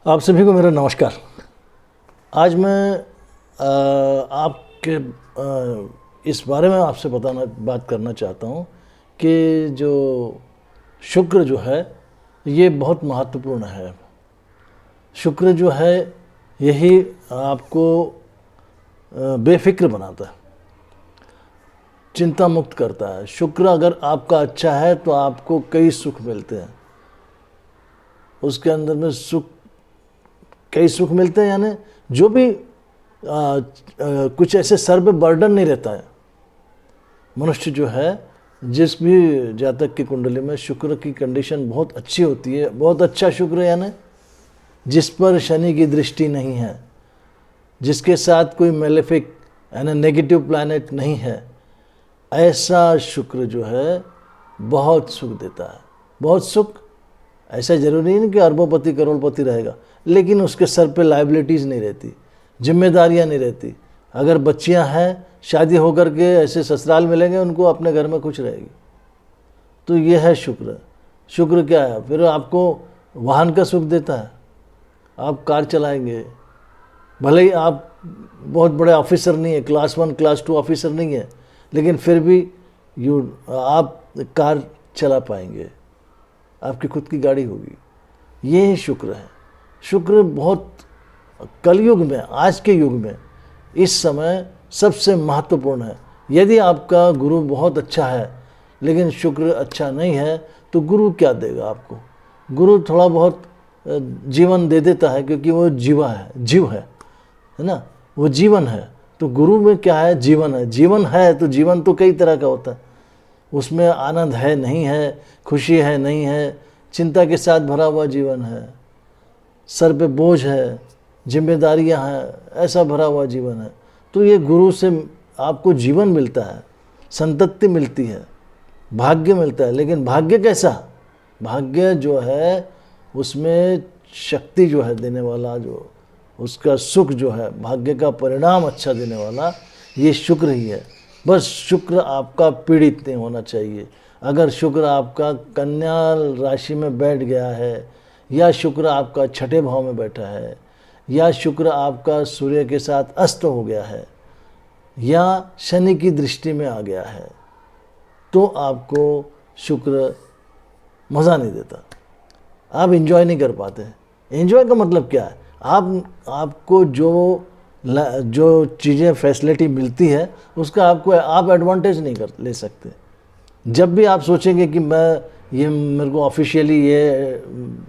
आप सभी को मेरा नमस्कार। आज मैं आपके इस बारे में आपसे बात करना चाहता हूँ कि जो शुक्र जो है ये बहुत महत्वपूर्ण है। शुक्र जो है यही आपको बेफिक्र बनाता है, चिंता मुक्त करता है। शुक्र अगर आपका अच्छा है तो आपको कई सुख मिलते हैं, उसके अंदर में कई सुख मिलते हैं, यानी जो भी कुछ ऐसे सर पे बर्डन नहीं रहता है। मनुष्य जो है, जिस भी जातक की कुंडली में शुक्र की कंडीशन बहुत अच्छी होती है, बहुत अच्छा शुक्र यानी जिस पर शनि की दृष्टि नहीं है, जिसके साथ कोई मेलेफिक यानी नेगेटिव प्लैनेट नहीं है, ऐसा शुक्र जो है बहुत सुख देता है। बहुत सुख, ऐसा ज़रूरी नहीं कि अरबोपति करोड़पति रहेगा, लेकिन उसके सर पे लाइबिलिटीज़ नहीं रहती, जिम्मेदारियां नहीं रहती। अगर बच्चियां हैं, शादी होकर के ऐसे ससुराल मिलेंगे, उनको अपने घर में खुश रहेगी। तो ये है शुक्र। शुक्र क्या है? फिर आपको वाहन का सुख देता है। आप कार चलाएंगे, भले ही आप बहुत बड़े ऑफिसर नहीं है, क्लास 1 क्लास 2 ऑफिसर नहीं है, लेकिन फिर भी आप कार चला पाएंगे, आपकी खुद की गाड़ी होगी। ये ही शुक्र है। शुक्र बहुत कलयुग में, आज के युग में, इस समय सबसे महत्वपूर्ण है। यदि आपका गुरु बहुत अच्छा है लेकिन शुक्र अच्छा नहीं है तो गुरु क्या देगा आपको? गुरु थोड़ा बहुत जीवन दे देता है, क्योंकि वो जीव है ना, वो जीवन है। तो गुरु में क्या है? जीवन है। जीवन है तो जीवन तो कई तरह का होता है, उसमें आनंद है नहीं है, खुशी है नहीं है, चिंता के साथ भरा हुआ जीवन है, सर पे बोझ है, जिम्मेदारियां हैं, ऐसा भरा हुआ जीवन है। तो ये गुरु से आपको जीवन मिलता है, संतति मिलती है, भाग्य मिलता है। लेकिन भाग्य कैसा? भाग्य जो है उसमें शक्ति जो है देने वाला, जो उसका सुख जो है, भाग्य का परिणाम अच्छा देने वाला, ये शुक्र ही है। बस शुक्र आपका पीड़ित नहीं होना चाहिए। अगर शुक्र आपका कन्या राशि में बैठ गया है, या शुक्र आपका छठे भाव में बैठा है, या शुक्र आपका सूर्य के साथ अस्त हो गया है, या शनि की दृष्टि में आ गया है, तो आपको शुक्र मज़ा नहीं देता, आप एंजॉय नहीं कर पाते। एंजॉय का मतलब क्या है? आपको जो चीज़ें फैसिलिटी मिलती है उसका आप एडवांटेज नहीं ले सकते। जब भी आप सोचेंगे कि मेरे को ऑफिशियली ये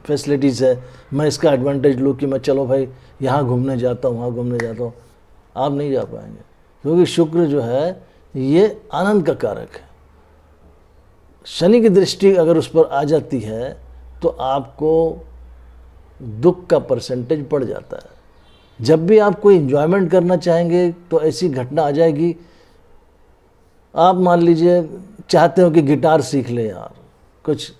फैसिलिटीज़ है, मैं इसका एडवांटेज लूँ कि मैं चलो भाई यहाँ घूमने जाता हूँ, वहाँ घूमने जाता हूँ, आप नहीं जा पाएंगे। क्योंकि शुक्र जो है ये आनंद का कारक है। शनि की दृष्टि अगर उस पर आ जाती है तो आपको दुख का परसेंटेज बढ़ जाता है। जब भी आप कोई एंजॉयमेंट करना चाहेंगे तो ऐसी घटना आ जाएगी, आप मान लीजिए चाहते हो कि गिटार सीख लें यार, कुछ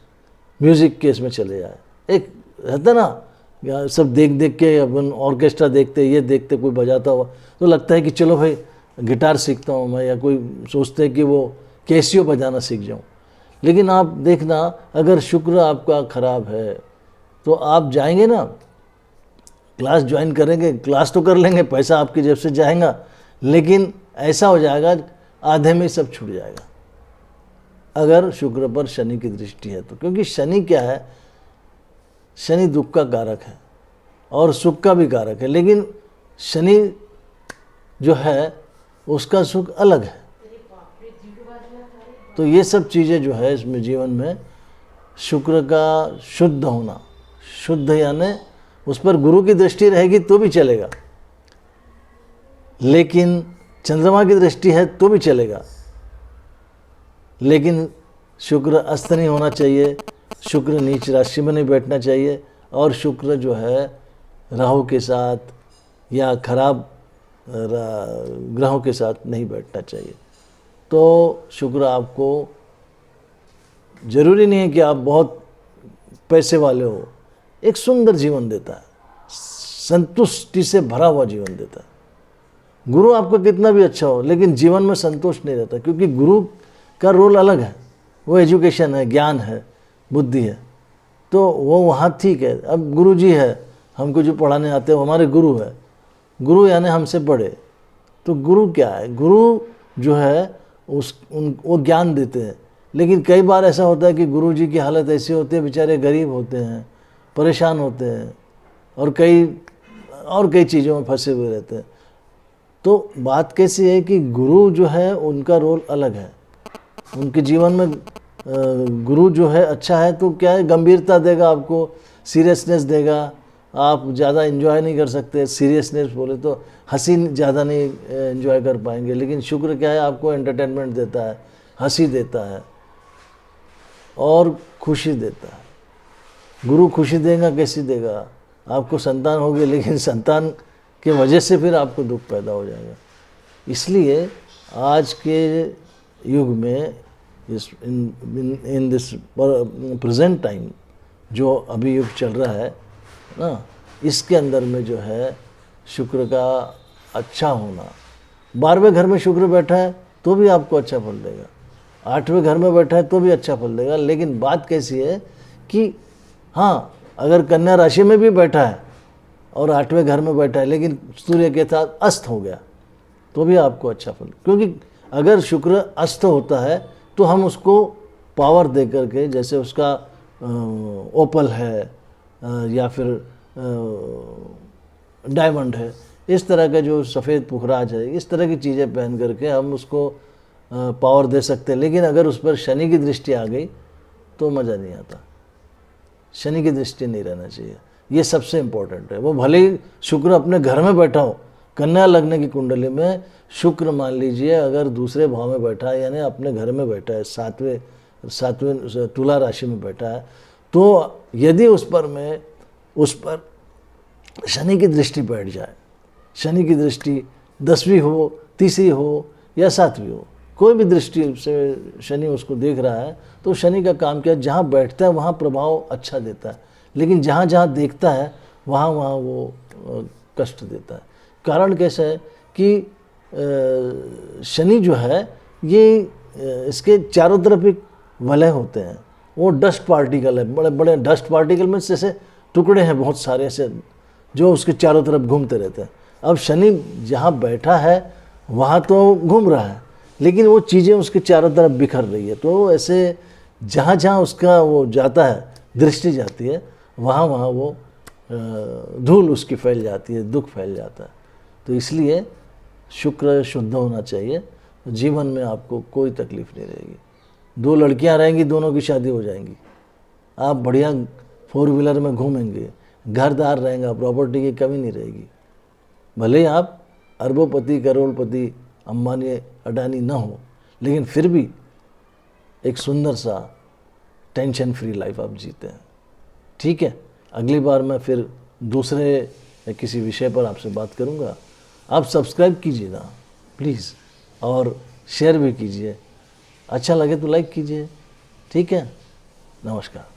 म्यूज़िक के इसमें चले जाए, एक रहता ना, सब देख देख के अपन ऑर्केस्ट्रा देखते, ये देखते कोई बजाता हुआ, तो लगता है कि चलो भाई गिटार सीखता हूँ मैं, या कोई सोचते हैं कि वो कैसियो बजाना सीख जाऊँ। लेकिन आप देखना, अगर शुक्र आपका ख़राब है तो आप जाएंगे ना, क्लास ज्वाइन करेंगे, क्लास तो कर लेंगे, पैसा आपकी जेब से जाएगा, लेकिन ऐसा हो जाएगा आधे में सब छूट जाएगा अगर शुक्र पर शनि की दृष्टि है तो। क्योंकि शनि क्या है? शनि दुख का कारक है और सुख का भी कारक है, लेकिन शनि जो है उसका सुख अलग है। तो ये सब चीज़ें जो है इसमें जीवन में शुक्र का शुद्ध होना, शुद्ध यानी उस पर गुरु की दृष्टि रहेगी तो भी चलेगा, लेकिन चंद्रमा की दृष्टि है तो भी चलेगा, लेकिन शुक्र अस्त नहीं होना चाहिए, शुक्र नीच राशि में नहीं बैठना चाहिए, और शुक्र जो है राहु के साथ या खराब ग्रहों के साथ नहीं बैठना चाहिए। तो शुक्र आपको ज़रूरी नहीं है कि आप बहुत पैसे वाले हो, एक सुंदर जीवन देता है, संतुष्टि से भरा हुआ जीवन देता है। गुरु आपका कितना भी अच्छा हो, लेकिन जीवन में संतोष नहीं रहता, क्योंकि गुरु का रोल अलग है, वो एजुकेशन है, ज्ञान है, बुद्धि है, तो वो वहाँ ठीक है। अब गुरु जी है हमको जो पढ़ाने आते हैं वो हमारे गुरु है। गुरु यानी हमसे बड़े। तो गुरु क्या है? गुरु जो है वो ज्ञान देते हैं। लेकिन कई बार ऐसा होता है कि गुरु जी की हालत ऐसी होती है, बेचारे गरीब होते हैं, परेशान होते हैं और कई चीज़ों में फंसे हुए रहते हैं। तो बात कैसी है कि गुरु जो है उनका रोल अलग है। उनके जीवन में गुरु जो है अच्छा है तो क्या है, गंभीरता देगा आपको, सीरियसनेस देगा। आप ज़्यादा एंजॉय नहीं कर सकते, सीरियसनेस बोले तो हंसी ज़्यादा नहीं एंजॉय कर पाएंगे। लेकिन शुक्र क्या है, आपको एंटरटेनमेंट देता है, हंसी देता है और खुशी देता है। गुरु खुशी देगा कैसी देगा? आपको संतान होगी, लेकिन संतान के वजह से फिर आपको दुख पैदा हो जाएगा। इसलिए आज के युग में इन दिस प्रेजेंट टाइम जो अभी युग चल रहा है ना, इसके अंदर में जो है शुक्र का अच्छा होना। 12वें घर में शुक्र बैठा है तो भी आपको अच्छा फल देगा, 8वें घर में बैठा है तो भी अच्छा फल देगा। लेकिन बात कैसी है कि हाँ, अगर कन्या राशि में भी बैठा है और 8वें घर में बैठा है लेकिन सूर्य के साथ अस्त हो गया तो भी आपको अच्छा फल। क्योंकि अगर शुक्र अस्त होता है तो हम उसको पावर दे करके, जैसे उसका ओपल है या फिर डायमंड है, इस तरह का जो सफ़ेद पुखराज है, इस तरह की चीज़ें पहन करके हम उसको पावर दे सकते हैं। लेकिन अगर उस पर शनि की दृष्टि आ गई तो मज़ा नहीं आता। शनि की दृष्टि नहीं रहना चाहिए, ये सबसे इम्पोर्टेंट है। वो भले ही शुक्र अपने घर में बैठा हो, कन्या लग्न की कुंडली में शुक्र मान लीजिए अगर दूसरे भाव में बैठा है, यानी अपने घर में बैठा है, सातवें तुला राशि में बैठा है, तो यदि उस पर शनि की दृष्टि बैठ जाए, शनि की दृष्टि 10वीं हो, 3री हो या 7वीं हो, कोई भी दृष्टि से शनि उसको देख रहा है, तो शनि का काम क्या है, जहाँ बैठता है वहाँ प्रभाव अच्छा देता है, लेकिन जहाँ जहाँ देखता है वहाँ वहाँ वो कष्ट देता है। कारण कैसा है कि शनि जो है ये इसके चारों तरफ एक वलय होते हैं, वो डस्ट पार्टिकल है, बड़े बड़े डस्ट पार्टिकल में जैसे टुकड़े हैं बहुत सारे ऐसे जो उसके चारों तरफ घूमते रहते हैं। अब शनि जहाँ बैठा है वहाँ तो घूम रहा है, लेकिन वो चीज़ें उसके चारों तरफ बिखर रही है। तो ऐसे जहाँ जहाँ उसका वो जाता है, दृष्टि जाती है, वहाँ वहाँ वो धूल उसकी फैल जाती है, दुख फैल जाता है। तो इसलिए शुक्र शुद्ध होना चाहिए, जीवन में आपको कोई तकलीफ नहीं रहेगी। 2 लड़कियां रहेंगी, दोनों की शादी हो जाएंगी, आप बढ़िया 4 व्हीलर में घूमेंगे, घरदार रहेगा, प्रॉपर्टी की कमी नहीं रहेगी। भले ही आप अरबोपति, करोड़पति, अंबानी, अडानी ना हो, लेकिन फिर भी एक सुंदर सा टेंशन फ्री लाइफ आप जीते हैं। ठीक है, अगली बार मैं फिर दूसरे किसी विषय पर आपसे बात करूंगा। आप सब्सक्राइब कीजिए ना प्लीज़, और शेयर भी कीजिए, अच्छा लगे तो लाइक कीजिए। ठीक है, नमस्कार।